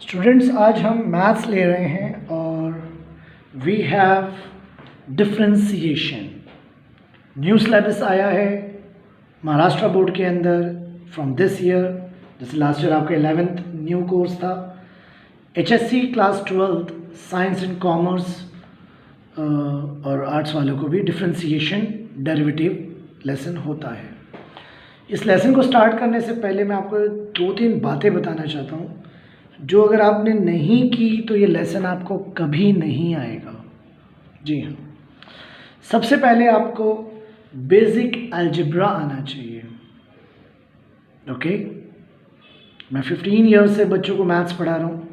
Students, आज हम maths ले रहे हैं और we have differentiation. New syllabus आया है महाराष्ट्र बोर्ड के अंदर फ्रॉम दिस ईयर। जैसे लास्ट ईयर आपका 11th न्यू कोर्स था। HSC class 12th science and commerce और आर्ट्स वालों को भी डिफ्रेंसिएशन डेरिवेटिव लेसन होता है। इस लेसन को स्टार्ट करने से पहले मैं आपको 2-3 बातें बताना चाहता हूँ जो अगर आपने नहीं की तो ये लेसन आपको कभी नहीं आएगा। जी हाँ, सबसे पहले आपको बेसिक अलजेब्रा आना चाहिए। ओके, मैं 15 ईयर्स से बच्चों को मैथ्स पढ़ा रहा हूँ।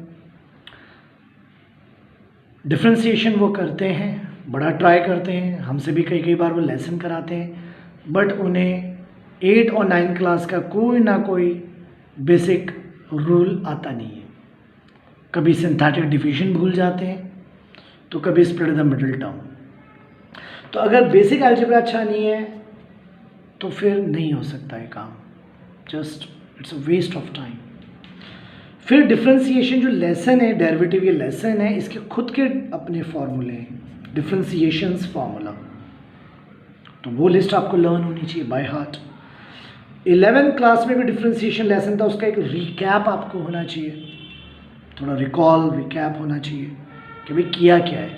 डिफ्रेंसिएशन वो करते हैं, बड़ा ट्राई करते हैं, हमसे भी कई बार वो लेसन कराते हैं, बट उन्हें 8 और 9 क्लास का कोई ना कोई बेसिक रूल आता नहीं है। कभी सिंथेटिक डिवीजन भूल जाते हैं तो कभी स्प्लिट द मिडिल टर्म। तो अगर बेसिक अलजेब्रा अच्छा नहीं है तो फिर नहीं हो सकता है काम। Just it's a waste of time. फिर डिफ्रेंसिएशन जो लेसन है, डेरिवेटिव ये लेसन है, इसके खुद के अपने फॉर्मूले हैं, डिफ्रेंसिएशंस फार्मूला। तो वो लिस्ट आपको लर्न होनी चाहिए बाय हार्ट। 11th क्लास में भी डिफ्रेंसिएशन लेसन था, उसका एक रिकैप आपको होना चाहिए, थोड़ा रिकॉल रिकैप होना चाहिए कि भाई किया क्या है।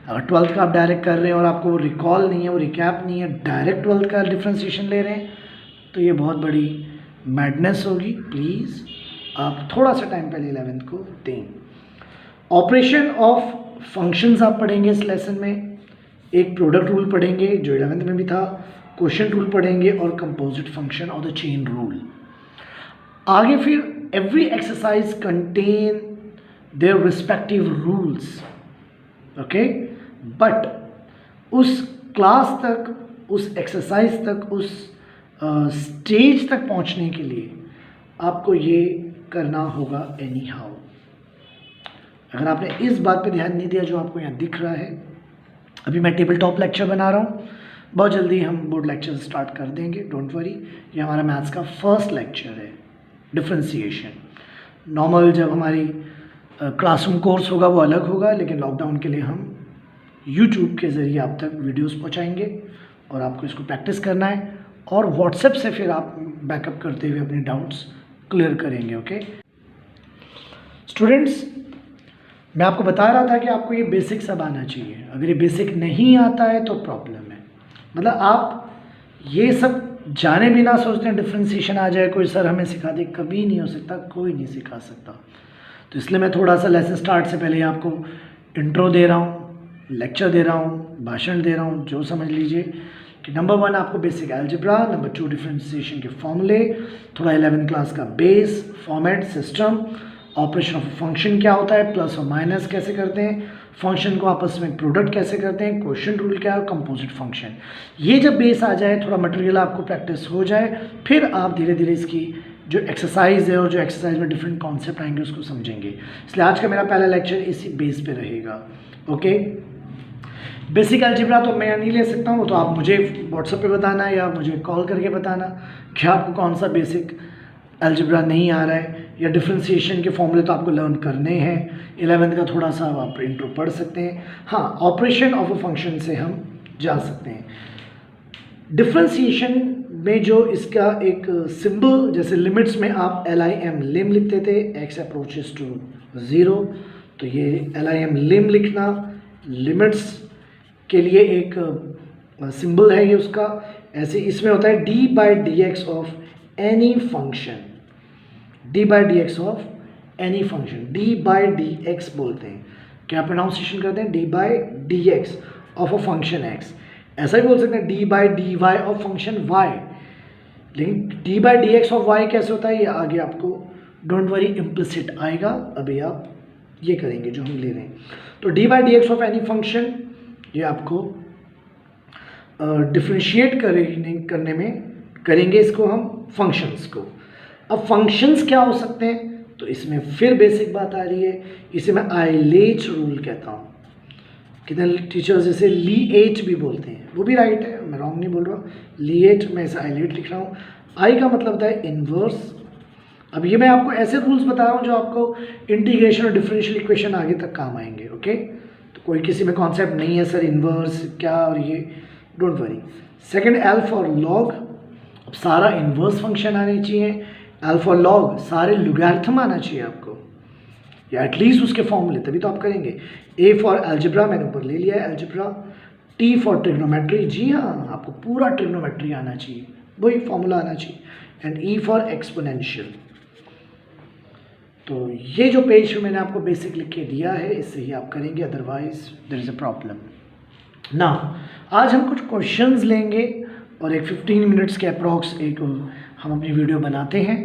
अगर 12th का आप डायरेक्ट कर रहे हैं और आपको वो रिकॉल नहीं है, वो रिकैप नहीं है, डायरेक्ट 12th का डिफ्रेंसिएशन ले रहे हैं, तो ये बहुत बड़ी मैडनेस होगी। प्लीज़ आप थोड़ा सा टाइम पहले 11th को दें। ऑपरेशन ऑफ फंक्शंस आप पढ़ेंगे इस लेसन में। एक प्रोडक्ट रूल पढ़ेंगे जो 11th में भी था, क्वोशिएंट रूल पढ़ेंगे और कंपोजिट फंक्शन और द चेन रूल। आगे फिर every exercise contain their respective rules, okay? but उस क्लास तक, उस एक्सरसाइज तक, उस स्टेज तक पहुंचने के लिए आपको ये करना होगा एनी हाउ। अगर आपने इस बात पे ध्यान नहीं दिया जो आपको यहाँ दिख रहा है, अभी मैं टेबल टॉप लेक्चर बना रहा हूँ, बहुत जल्दी हम बोर्ड लेक्चर स्टार्ट कर देंगे, डोंट वरी। ये हमारा मैथ्स का फर्स्ट लेक्चर है, डिफ्रेंसिएशन। नॉर्मल जब हमारी क्लासरूम कोर्स होगा वो अलग होगा, लेकिन लॉकडाउन के लिए हम यूट्यूब के ज़रिए आप तक वीडियोस पहुंचाएंगे और आपको इसको प्रैक्टिस करना है और व्हाट्सएप से फिर आप बैकअप करते हुए अपने डाउट्स क्लियर करेंगे। ओके स्टूडेंट्स, मैं आपको बता रहा था कि आपको ये बेसिक सब आना चाहिए। अगर ये बेसिक नहीं आता है तो प्रॉब्लम है। मतलब आप ये सब जाने बिना सोचते हैं डिफ्रेंसिएशन आ जाए, कोई सर हमें सिखा दे, कभी नहीं हो सकता, कोई नहीं सिखा सकता। तो इसलिए मैं थोड़ा सा लेसन स्टार्ट से पहले आपको इंट्रो दे रहा हूँ, लेक्चर दे रहा हूँ, भाषण दे रहा हूँ, जो समझ लीजिए कि नंबर 1 आपको बेसिक अलजेब्रा, नंबर 2 डिफ्रेंसिएशन के फॉर्मूले, थोड़ा 11th क्लास का base, format, system, operation of function क्या होता है, प्लस और माइनस कैसे करते हैं, फंक्शन को आपस में प्रोडक्ट कैसे करते हैं, क्वोशिएंट रूल क्या है, कंपोजिट फंक्शन। ये जब बेस आ जाए, थोड़ा मटेरियल आपको प्रैक्टिस हो जाए, फिर आप धीरे धीरे इसकी जो एक्सरसाइज है और जो एक्सरसाइज में डिफरेंट कॉन्सेप्ट आएंगे उसको समझेंगे। इसलिए आज का मेरा पहला लेक्चर इसी बेस पे रहेगा। ओके, बेसिक अलजेब्रा तो मैं नहीं ले सकता हूँ, तो आप मुझे व्हाट्सएप पे बताना या मुझे कॉल करके बताना कि आपको कौन सा बेसिक अलजेब्रा नहीं आ रहा है, या डिफ्रेंसिएशन के फॉर्मूले तो आपको लर्न करने हैं। 11th का थोड़ा सा आप इंट्रो पढ़ सकते हैं। हाँ, ऑपरेशन ऑफ अ फंक्शन से हम जा सकते हैं। डिफ्रेंसिएशन में जो इसका एक सिंबल, जैसे लिमिट्स में आप LIM लिम लिखते थे, x अप्रोचेस टू 0, तो ये LIM लिम लिखना लिमिट्स के लिए एक सिंबल है ये उसका। ऐसे इसमें होता है d/dx of any function, d/dx of any function, d/dx बोलते हैं। क्या प्रोनाउंसिएशन करते हैं? d/dx of a function x। ऐसा भी बोल सकते हैं d/dy ऑफ फंक्शन y, लेकिन d/dx ऑफ y कैसे होता है ये आगे आपको डोंट वरी इम्प्लिसिट आएगा। अभी आप ये करेंगे जो हम ले रहे हैं। तो d/dx ऑफ एनी फंक्शन, ये आपको डिफ्रेंशिएट करने में करेंगे इसको हम फंक्शंस को। अब फंक्शंस क्या हो सकते हैं, तो इसमें फिर बेसिक बात आ रही है, इसे मैं आइलेट रूल कहता हूँ। कितने टीचर्स इसे लीएट भी बोलते हैं, वो भी राइट है, मैं रॉन्ग नहीं बोल रहा हूँ। लीएट, मैं इसे आइलेट लिख रहा हूँ। आई का मतलब होता है इन्वर्स, अब ये मैं आपको ऐसे रूल्स बता रहा हूँ जो आपको इंटीग्रेशन और डिफरेंशियल इक्वेशन आगे तक काम आएंगे। ओके, तो कोई किसी में कॉन्सेप्ट नहीं है सर इन्वर्स क्या और ये, don't worry. Second, L for log, अब सारा इन्वर्स फंक्शन आने चाहिए। एल फॉर लॉग सारे लॉगरिथम आना चाहिए आपको, या एटलीस्ट उसके फॉर्मूले, तभी तो आप करेंगे। ए फॉर अलजेब्रा मैंने ऊपर ले लिया है अलजेब्रा। टी फॉर ट्रिग्नोमेट्री, जी हाँ आपको पूरा ट्रिग्नोमेट्री आना चाहिए, वही फॉर्मूला आना चाहिए। And E for exponential. तो ये जो पेज मैंने आपको बेसिक लिख के दिया है इससे ही आप करेंगे, otherwise there is a problem ना। आज हम कुछ क्वेश्चंस लेंगे और एक 15 मिनट्स के अप्रॉक्स एक हम अपनी वीडियो बनाते हैं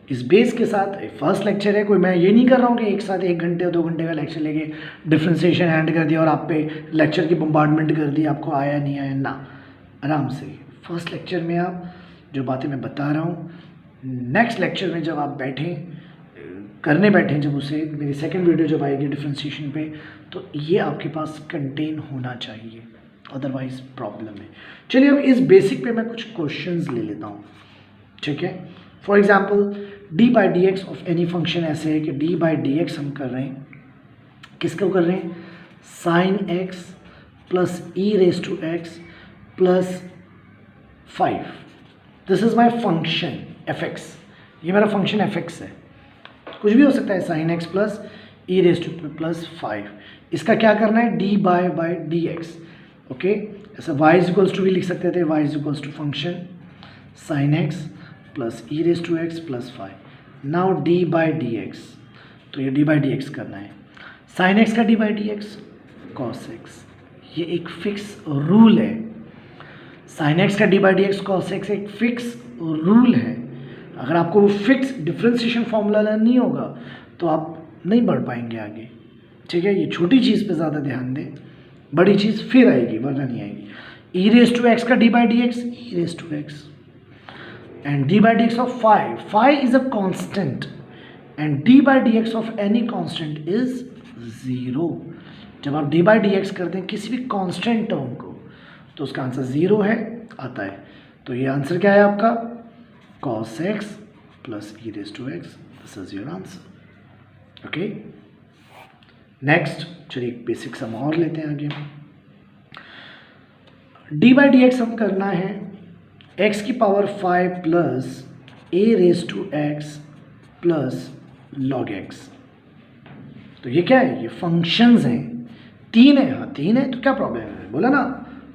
इस बेस के साथ। फर्स्ट लेक्चर है, कोई मैं ये नहीं कर रहा हूँ कि एक साथ 1 घंटे और 2 घंटे का लेक्चर लेके डिफ्रेंसिएशन हैंड कर दिया और आप पे लेक्चर की बम्बार्डमेंट कर दी, आपको आया नहीं आया ना। आराम से फर्स्ट लेक्चर में आप जो बातें मैं बता रहा हूँ, नेक्स्ट लेक्चर में जब आप बैठें करने बैठें, जब उसे मेरी सेकंड वीडियो जब आएगी डिफ्रेंसिएशन पे, तो ये आपके पास कंटेन होना चाहिए, अदरवाइज प्रॉब्लम है। चलिए अब इस बेसिक पे मैं कुछ क्वेश्चंस ले लेता हूँ, ठीक है। For example D by d x of any function ऐसे है कि डी बाई डी एक्स हम कर रहे हैं, किसको कर रहे हैं, sine x plus e raise to x plus 5। This is my function f x, ये मेरा फंक्शन एफ एक्स है, कुछ भी हो सकता है, sine x plus e raise to plus 5। इसका क्या करना है, d by d x. Okay, ऐसा वाई इज इक्वल्स टू भी लिख सकते थे, y is equals to function sine x plus e raise to x plus 5। Now d by d x, तो ये डी बाई डी एक्स करना है। Sine x का d by d x cos x, ये एक फिक्स रूल है। Sine x का d by d x cos x एक फिक्स रूल है। अगर आपको वो फिक्स डिफ्रेंसिएशन फॉर्मूला लर्न नहीं होगा तो आप नहीं बढ़ पाएंगे आगे, ठीक है। ये छोटी चीज़ पे ज़्यादा ध्यान दें, बड़ी चीज़ फिर आएगी वरना नहीं आएगी। ई रेस टू एक्स का d by d x, e raise to x, and d by d x of 5 is a constant, and d by d x of any constant is 0। जब आप डी बाई डी एक्स करते हैं किसी भी constant term को तो उसका answer 0 है आता है। तो ये आंसर क्या है आपका, cos x plus e raised to x, this is your answer. Okay, next चलिए एक बेसिक सम और लेते हैं आगे। d बाई डी एक्स हम करना है x की power 5 plus a raise to x plus log x। तो ये क्या है, ये फंक्शंस हैं, 3 है, हाँ 3 है, तो क्या प्रॉब्लम है, बोला ना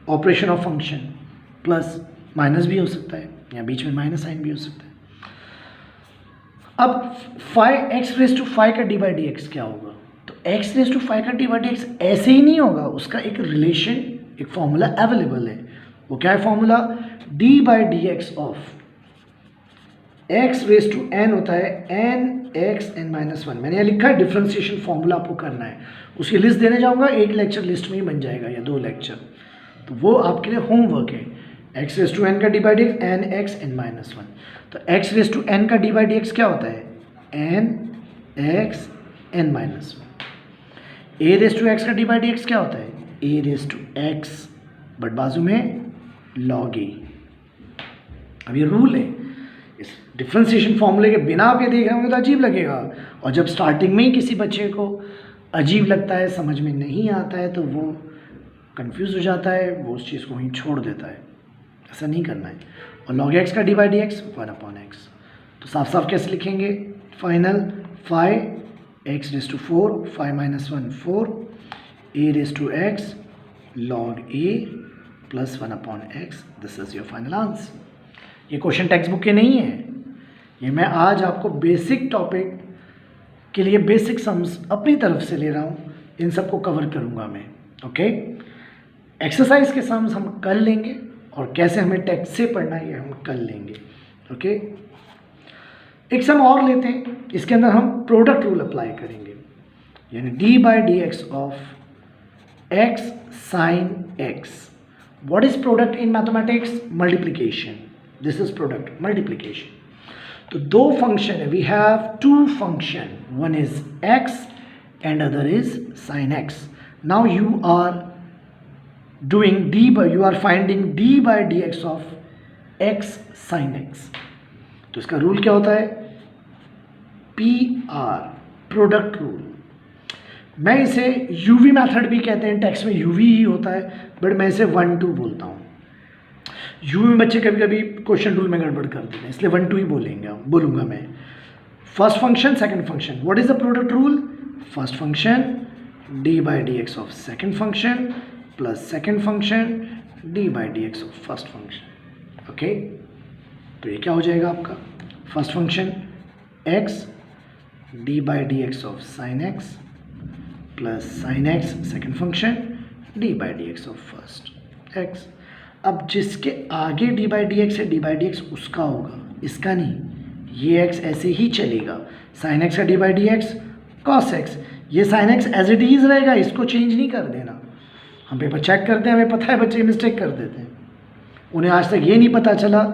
operation of function, plus minus भी हो सकता है या बीच में माइनस साइन भी हो सकता है। अब 5x रेज टू 5 का डी बाई डी एक्स क्या होगा, तो x रेज टू 5 का डी बाई डी एक्स ऐसे ही नहीं होगा, उसका एक रिलेशन, एक फॉर्मूला अवेलेबल है। वो क्या है formula, d by d x of x raise to n होता है n x n माइनस 1। मैंने यहाँ लिखा है डिफ्रेंसिएशन फॉर्मूला आपको करना है, उसकी लिस्ट देने जाऊँगा, एक लेक्चर लिस्ट में ही बन जाएगा या 2 लेक्चर, तो वो आपके लिए होमवर्क है। x रेज टू n का d by d x n x n minus 1, तो x रेज टू n का डी बाई डी एक्स क्या होता है, n x n minus 1। a raise to x का डी बाई डी एक्स क्या होता है, a raise to x, but बाजू में log a। अब ये रूल है, इस डिफ्रेंसिएशन फॉर्मूले के बिना आप ये देख रहे होंगे तो अजीब लगेगा, और जब स्टार्टिंग में ही किसी बच्चे को अजीब लगता है, समझ में नहीं आता है, तो वो कंफ्यूज हो जाता है, वो उस चीज़ को वहीं छोड़ देता है। ऐसा नहीं करना है। और log x का d by d x 1/x, तो साफ साफ कैसे लिखेंगे, final 5x raise to 4, 5 minus 1 4, a raise to x log a plus 1/x, this is your final answer. ये क्वेश्चन टेक्स्ट बुक के नहीं है, ये मैं आज आपको बेसिक टॉपिक के लिए बेसिक सम्स अपनी तरफ से ले रहा हूँ, इन सबको कवर करूँगा मैं। ओके, एक्सरसाइज के सम्स हम कर लेंगे और कैसे हमें टेक्स्ट से पढ़ना है ये हम कर लेंगे। ओके, एक सम और लेते हैं, इसके अंदर हम प्रोडक्ट रूल अप्लाई करेंगे, यानी d by d x of x sine x. What is product in mathematics, multiplication, this is product multiplication. तो 2 फंक्शन है, we have 2 function, one is x and other is sine x. Now you are doing you are finding d by dx of x sin x। तो इसका rule क्या होता है, PR, product rule. मैं इसे UV method भी कहते हैं, टेक्स्ट में यूवी ही होता है, बट मैं इसे 1-2 बोलता हूँ। यूवी में बच्चे कभी कभी क्वेश्चन रूल में गड़बड़ कर देते हैं, इसलिए 1-2 ही बोलूँगा मैं। First function, second function, what is the product rule? First function D by d x of second function plus second function D by d x of first function. Okay, तो ये क्या हो जाएगा आपका? First function x D by d x of sine x plus sine x, second function D by d x of first x. अब जिसके आगे D by d x है, डी बाई डी एक्स उसका होगा, इसका नहीं। ये एक्स ऐसे ही चलेगा, साइन एक्स का d by d x cos x, ये sine x as it is रहेगा, इसको चेंज नहीं कर देना। हम पेपर चेक करते हैं, हमें पता है बच्चे मिस्टेक कर देते हैं, उन्हें आज तक ये नहीं पता चला।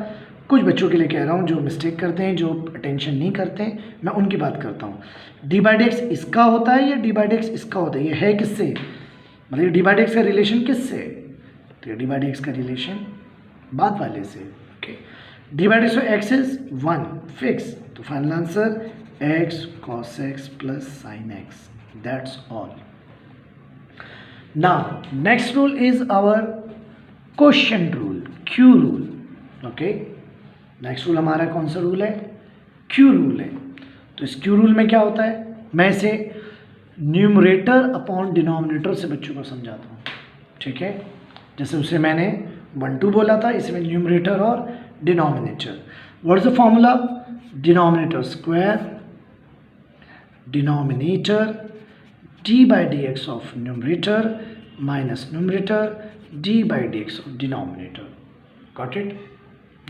कुछ बच्चों के लिए कह रहा हूँ जो मिस्टेक करते हैं, जो अटेंशन नहीं करते हैं, मैं उनकी बात करता हूँ। डी बाई डी एक्स इसका होता है या डी बाई डी एक्स इसका होता है? ये है किससे, मतलब डी बाई डी एक्स का रिलेशन किससे? तो ये डी बाई डी एक्स का रिलेशन बाद वाले से। Okay, d by d x x is 1 fix, तो final answer x cos x plus sine x, that's all. Now next rule is our question rule, Q rule. Okay, next rule हमारा कौन सा rule है? Q rule है। तो इस Q rule में क्या होता है, मैं इसे न्यूमरेटर अपॉन डिनोमिनेटर से बच्चों को समझाता हूँ। ठीक है, जैसे उसे मैंने 1-2 बोला था, इसमें न्यूमरेटर और denominator. What is the formula? Denominator square denominator D by d x of numerator minus numerator D by d x of denominator. Got it?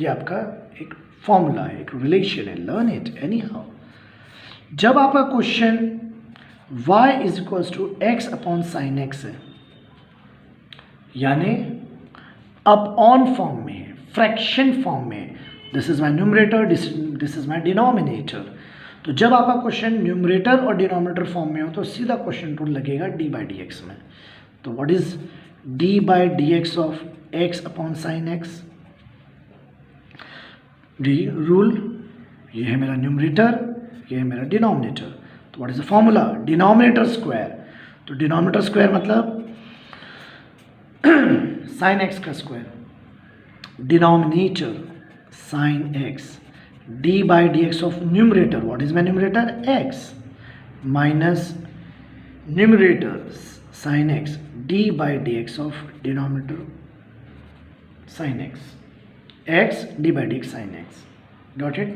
ये आपका एक फॉर्मूला है, एक रिलेशन है, लर्न इट एनी हाउ। जब आपका question y is equals to x upon sine x है, यानी अपॉन फॉर्म में है, फ्रैक्शन फॉर्म में है, this is my numerator, this is my denominator. तो जब आपका क्वेश्चन न्यूमरेटर और डिनोमिनेटर फॉर्म में हो तो सीधा क्वेश्चन रूल लगेगा डी बाई डी एक्स में। तो what is D by d x of x upon sine x? D rule, ये है मेरा न्यूमरेटर, ये है मेरा डिनोमिनेटर। तो what is the formula? Denominator square. तो डिनोमिनेटर स्क्वायर मतलब साइन एक्स का square, denominator sine x D by d x of numerator, what is my numerator? X minus numerator sine x D by d x of denominator sine x, x D by d x sine x. Got it?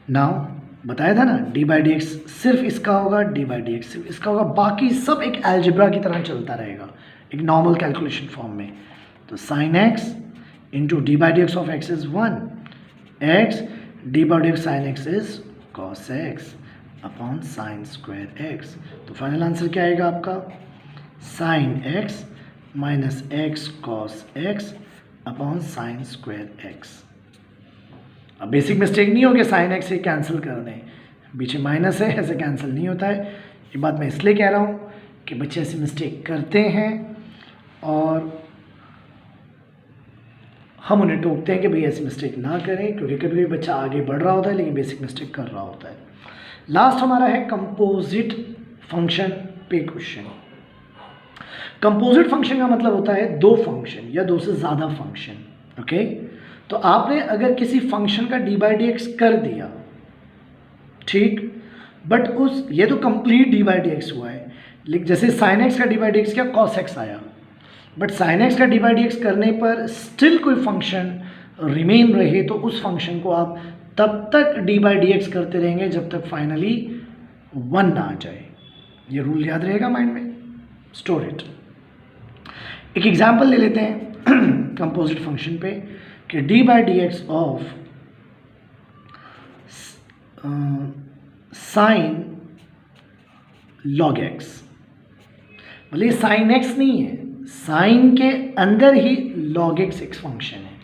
Now बताया था ना, D by d x सिर्फ इसका होगा, D by d x सिर्फ इसका होगा, बाकी सब एक अलजेब्रा की तरह चलता रहेगा, एक नॉर्मल कैलकुलेशन फॉर्म में। तो sine x into D by d x of x is 1, x D by d x sine x is cos x upon sine square x. तो फाइनल आंसर क्या आएगा आपका? Sine x minus x cos x upon sine square x. अब basic mistake नहीं होगी, sine x से cancel कर दें, पीछे माइनस है, ऐसे कैंसिल नहीं होता है। ये बात मैं इसलिए कह रहा हूँ कि बच्चे ऐसे मिस्टेक करते हैं और हम उन्हें टोकते हैं कि भाई ऐसी मिस्टेक ना करें, क्योंकि कभी कभी बच्चा आगे बढ़ रहा होता है लेकिन बेसिक मिस्टेक कर रहा होता है। लास्ट हमारा है कंपोजिट फंक्शन पे क्वेश्चन। कंपोजिट फंक्शन का मतलब होता है दो फंक्शन या दो से ज़्यादा फंक्शन। ओके, तो आपने अगर किसी फंक्शन का डी बाई डी एक्स कर दिया, ठीक, बट उस ये तो complete D by d x हुआ है, लेकिन जैसे साइन एक्स का डी बाई डी एक्स क्या कॉस एक्स आया, बट साइन एक्स का डी बाई डी एक्स करने पर स्टिल कोई फंक्शन रिमेन रहे तो उस फंक्शन को आप तब तक डी बाई डी एक्स करते रहेंगे जब तक फाइनली 1 ना आ जाए। ये रूल याद रहेगा माइंड में, स्टोर इट। एक एग्जाम्पल ले लेते हैं कंपोजिट फंक्शन पे कि D by d x of sine log x, मतलब ये साइन एक्स नहीं है, साइन के अंदर ही लॉग एक्स एक फंक्शन है,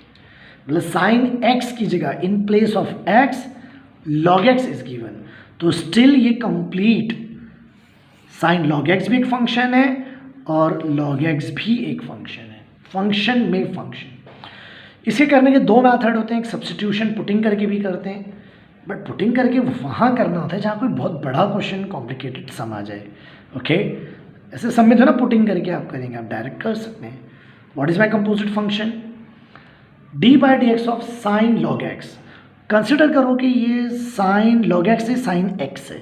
मतलब साइन एक्स की जगह इन place of x log x is given, तो स्टिल ये कंप्लीट साइन लॉग एक्स भी एक फंक्शन है और लॉग एक्स भी एक फंक्शन है, फंक्शन में फंक्शन। इसे करने के दो मेथड होते हैं, एक सब्स्टिट्यूशन पुटिंग करके भी करते हैं, बट पुटिंग करके वहाँ करना होता है जहाँ कोई बहुत बड़ा क्वेश्चन कॉम्प्लिकेटेड सम आ जाए। ओके, ऐसे सम में तो ना पुटिंग करके आप करेंगे, आप डायरेक्ट कर सकते हैं। What is my composite function? D by d x of sine log x. Consider करो कि ये साइन लॉग एक्स है, साइन एक्स है,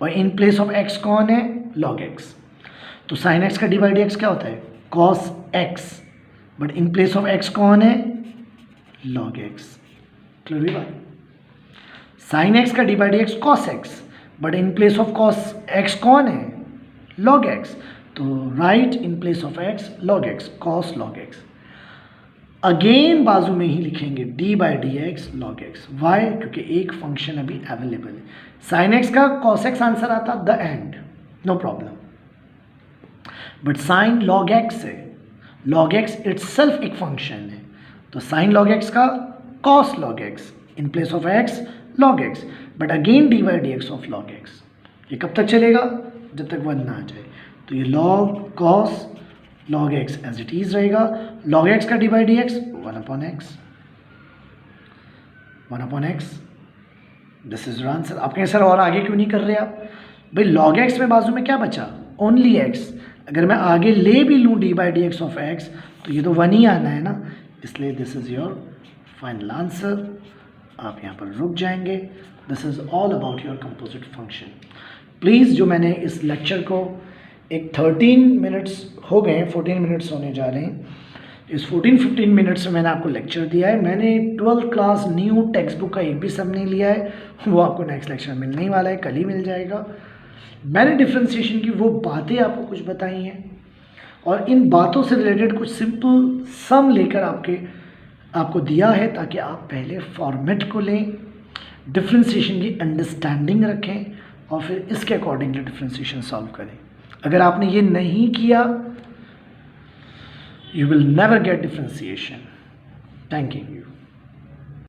और इन प्लेस ऑफ एक्स कौन है? Log x. तो साइन एक्स का डी बाई डी एक्स क्या होता है? Cos x, but in place of x कौन है? Log x. क्लियर हुई बात? साइन एक्स का d by d x cos x, but in place of cos x कौन है? Log x. तो write in place of x log x, cos log x. Again बाजू में ही लिखेंगे d by d x log x. Why? क्योंकि एक function अभी अवेलेबल है। साइन एक्स का कॉस एक्स आंसर आता the end, no problem, but sine log x है, लॉग एक्स इटसेल्फ एक फंक्शन है, तो साइन लॉग एक्स का cos log x, in place of x log x, but again D by d x of log x. ये कब तक चलेगा? जब तक 1 ना आ जाए। तो ये log cos log x as it is रहेगा। लॉग एक्स का d by d x 1 upon x, 1 upon x. This is your answer. आप कहें सर और आगे क्यों नहीं कर रहे आप? भाई लॉग एक्स में बाजू में क्या बचा? Only x. अगर मैं आगे ले भी लूँ D by d x of x तो ये तो 1 ही आना है ना, इसलिए this is your final answer. आप यहाँ पर रुक जाएंगे। This is all about your composite function. Please, जो मैंने इस लेक्चर को एक 13 मिनट्स हो गए हैं, 14 मिनट्स होने जा रहे हैं, इस 14-15 मिनट्स में मैंने आपको लेक्चर दिया है। मैंने 12th class new text book का एक भी सम नहीं लिया है, वो आपको नेक्स्ट लेक्चर मिलने ही वाला है, कल ही मिल जाएगा। मैंने डिफ्रेंसिएशन की वो बातें आपको कुछ बताई हैं, और इन बातों से रिलेटेड कुछ सिंपल सम लेकर आपको दिया है, ताकि आप पहले फॉर्मेट को लें, डिफ्रेंसिएशन की अंडरस्टैंडिंग रखें, और फिर इसके अकॉर्डिंगली डिफ्रेंसिएशन सॉल्व करें। अगर आपने ये नहीं किया, you will never get differentiation. Thanking you.